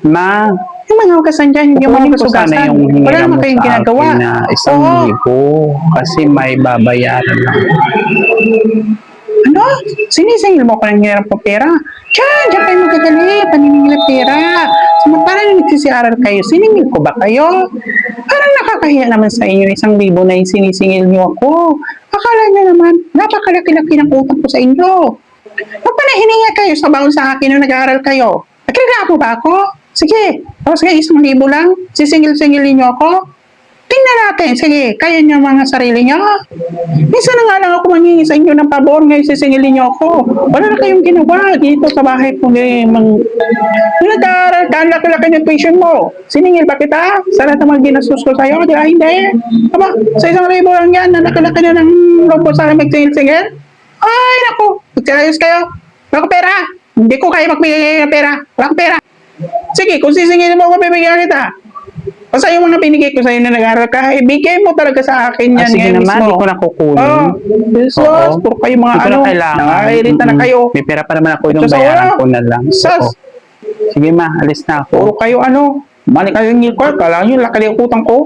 Ma, Yung mga hugasan dyan, yung mga kukunin ko sana hugasan. yung Wala hinira naman mo kayong sa ginagawa. akin na 1,000 kasi may babayaran lang. Ano? Sinisingil mo ko ng hirap po pera? Diyan kayo magagali, paniningil ng pera. Samantalang nagsisiaral kayo, siningil ko ba kayo? Parang nakakahiya naman sa inyo, 1,000 na yung sinisingil niyo ako. Akala niyo naman, napakalaki-laki ng utang ko sa inyo. Nung panahininga kayo sa baon sa akin nung nag-aaral kayo, nagreklamo ba ako? Sige, tapos ngayon 1,000 lang, sisingil-singilin niyo ako? Tingnan natin, sige, kaya niyo mga sarili niyo. Minsan na nga lang ako mangingi sa inyo ng pabor, ngayon sisingilin niyo ako. Wala na kayong ginawa dito sa bahay ko. Nung nag-aaral ka, ang laki-laki ng tuition mo. Siningil ba kita? Sa lahat ng mga ginastos ko sa'yo? Di ba? Hindi. Aba, sa 1,000 lang yan, ang laki-laki na ng loob ko sa magsingil-singil. Ay, naku, magsiayos kayo. Wala ko pera. Hindi ko kaya magbigay ng pera. Wala ko pera. Sige, kung sisingilin mo ako, bibigyan kita. Basta yung mga binigay ko sa'yo na nag-aaral ka, ibigay mo talaga sa akin yan Sige ngayon naman, mismo. di ko na kukunin. Oh, Jesus, Oo. puro kayo mga Di ko ano, na kailangan. nakakairita na kayo. May pera pa naman ako, yung Diyos, bayaran wala. ko na lang. Sas. Oo. Sige ma, alis na Puro ako. kayo ano, balik kayo ng ko, kala nyo, laki ng utang ko.